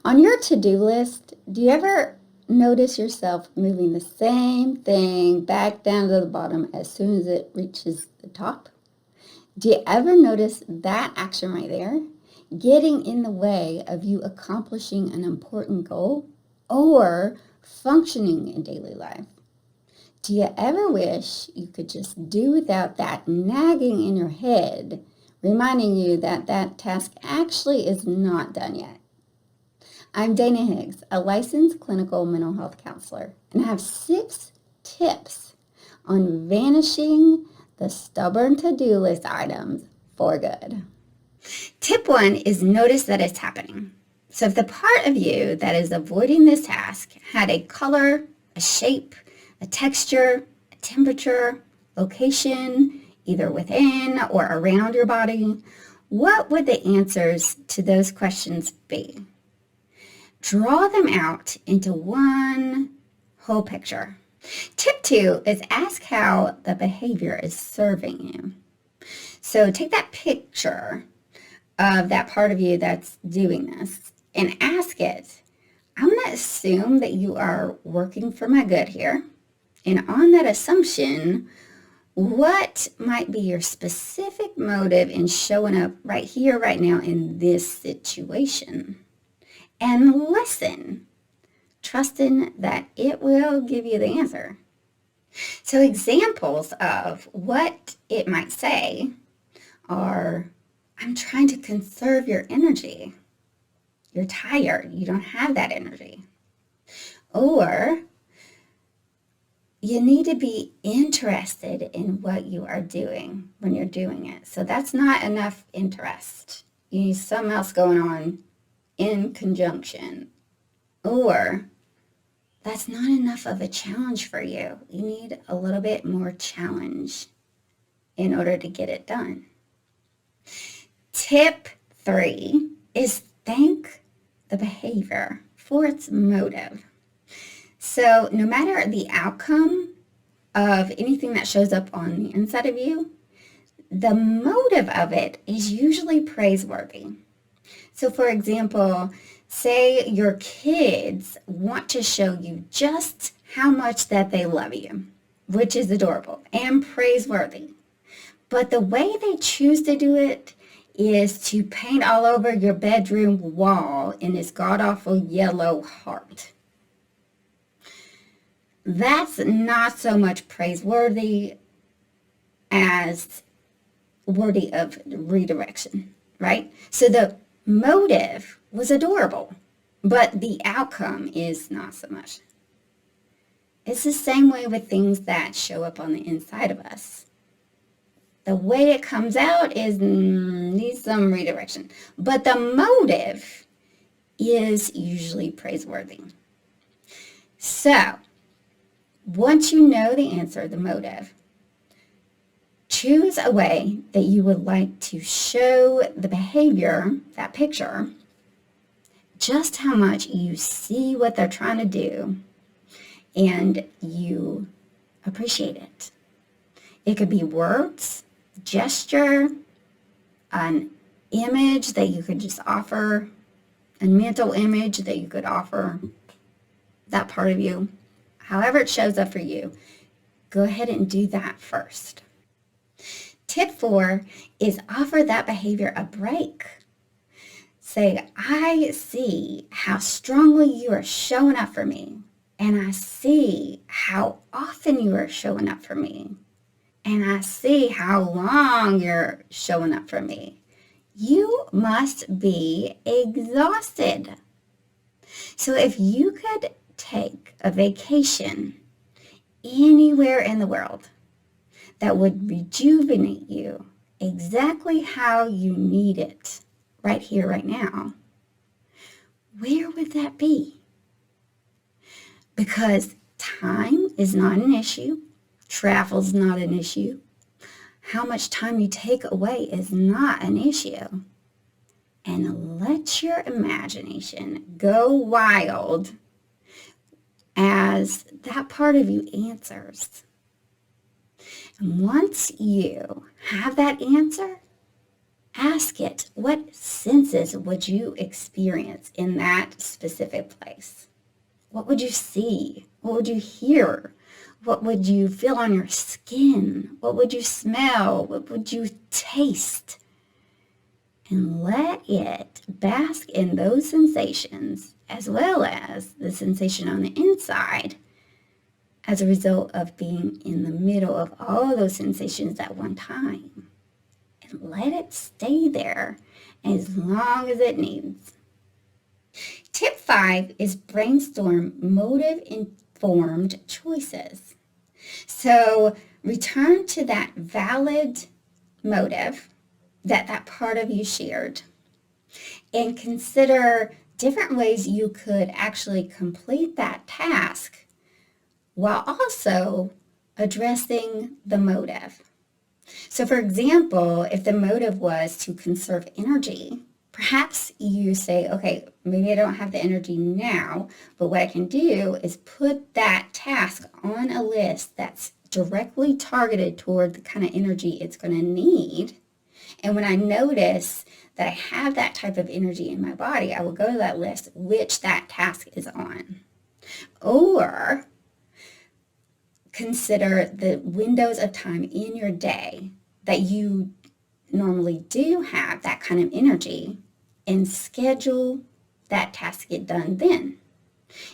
On your to-do list, do you ever notice yourself moving the same thing back down to the bottom as soon as it reaches the top? Do you ever notice that action right there getting in the way of you accomplishing an important goal or functioning in daily life? Do you ever wish you could just do without that nagging in your head, reminding you that that task actually is not done yet? I'm Dana Higgs, a licensed clinical mental health counselor, and I have 6 tips on vanishing the stubborn to-do list items for good. Tip 1 is notice that it's happening. So if the part of you that is avoiding this task had a color, a shape, a texture, a temperature, location, either within or around your body, what would the answers to those questions be? Draw them out into one whole picture. Tip 2 is ask how the behavior is serving you. So take that picture of that part of you that's doing this and ask it, I'm going to assume that you are working for my good here. And on that assumption, what might be your specific motive in showing up right here, right now in this situation? And listen, trusting that it will give you the answer. So examples of what it might say are, I'm trying to conserve your energy. You're tired. You don't have that energy. Or you need to be interested in what you are doing when you're doing it. So that's not enough interest. You need something else going on in conjunction. Or that's not enough of a challenge for you. You need a little bit more challenge in order to get it done. Tip 3 is thank the behavior for its motive. So no matter the outcome of anything that shows up on the inside of you, the motive of it is usually praiseworthy. So for example, say your kids want to show you just how much that they love you, which is adorable and praiseworthy. But the way they choose to do it is to paint all over your bedroom wall in this god-awful yellow heart. That's not so much praiseworthy as worthy of redirection, right? So the motive was adorable, but the outcome is not so much. It's the same way with things that show up on the inside of us. The way it comes out is needs some redirection, but the motive is usually praiseworthy. So once you know the answer, the motive, choose a way that you would like to show the behavior, that picture, just how much you see what they're trying to do and you appreciate it. It could be words, gesture, an image that you could just offer, a mental image that you could offer that part of you. However it shows up for you, go ahead and do that first. Tip 4 is offer that behavior a break. Say, I see how strongly you are showing up for me, and I see how often you are showing up for me, and I see how long you're showing up for me. You must be exhausted. So if you could take a vacation anywhere in the world that would rejuvenate you exactly how you need it right here, right now, where would that be? Because time is not an issue. Travel's not an issue. How much time you take away is not an issue. And let your imagination go wild as that part of you answers. And once you have that answer, Ask it, what senses would you experience in that specific place? What would you see? What would you hear? What would you feel on your skin? What would you smell? What would you taste? And let it bask in those sensations as well as the sensation on the inside as a result of being in the middle of all those sensations at one time. And let it stay there as long as it needs. Tip 5 is brainstorm motive-informed choices. So return to that valid motive that part of you shared and consider different ways you could actually complete that task while also addressing the motive. So for example, if the motive was to conserve energy, perhaps you say, okay, maybe I don't have the energy now, but what I can do is put that task on a list that's directly targeted toward the kind of energy it's going to need. And when I notice that I have that type of energy in my body, I will go to that list which that task is on. Or consider the windows of time in your day that you normally do have that kind of energy and schedule that task to get done then.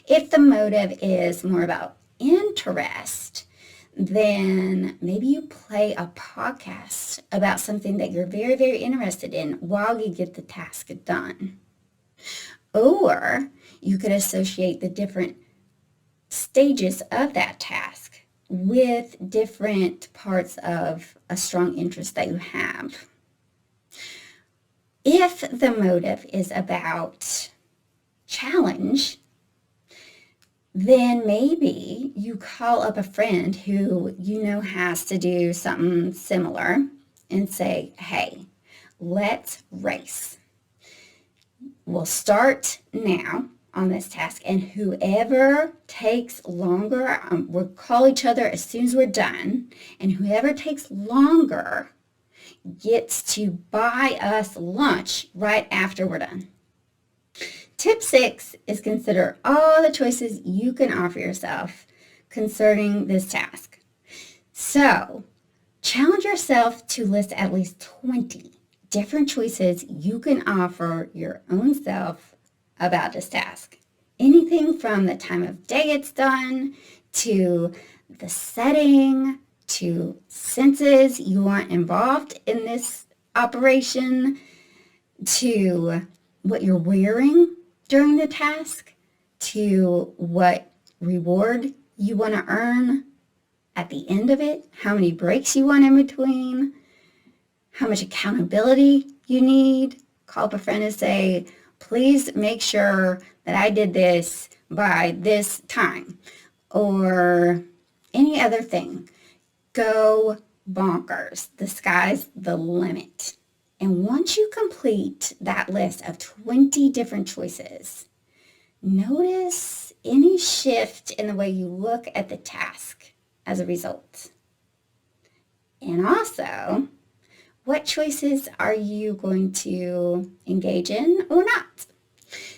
If the motive is more about interest, then maybe you play a podcast about something that you're very, very interested in while you get the task done. Or you could associate the different stages of that task with different parts of a strong interest that you have. If the motive is about challenge, then maybe you call up a friend who you know has to do something similar and say, hey, let's race. We'll start now on this task, and whoever takes longer, we'll call each other as soon as we're done, and whoever takes longer gets to buy us lunch right after we're done. Tip 6 is consider all the choices you can offer yourself concerning this task. So, challenge yourself to list at least 20 different choices you can offer your own self about this task. Anything from the time of day it's done, to the setting, to senses you want involved in this operation, to what you're wearing during the task, to what reward you want to earn at the end of it, how many breaks you want in between, how much accountability you need. Call up a friend and say, please make sure that I did this by this time, or any other thing. Go bonkers. The sky's the limit. And once you complete that list of 20 different choices, notice any shift in the way you look at the task as a result. And also, what choices are you going to engage in or not?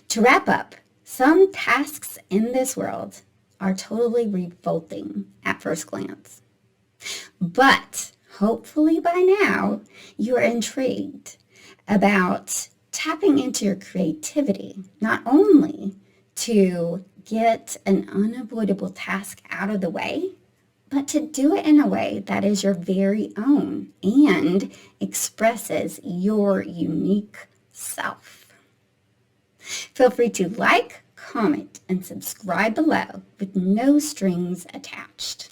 To wrap up, some tasks in this world are totally revolting at first glance. But hopefully by now, you are intrigued about tapping into your creativity, not only to get an unavoidable task out of the way, but to do it in a way that is your very own and expresses your unique self. Feel free to like, comment, and subscribe below with no strings attached.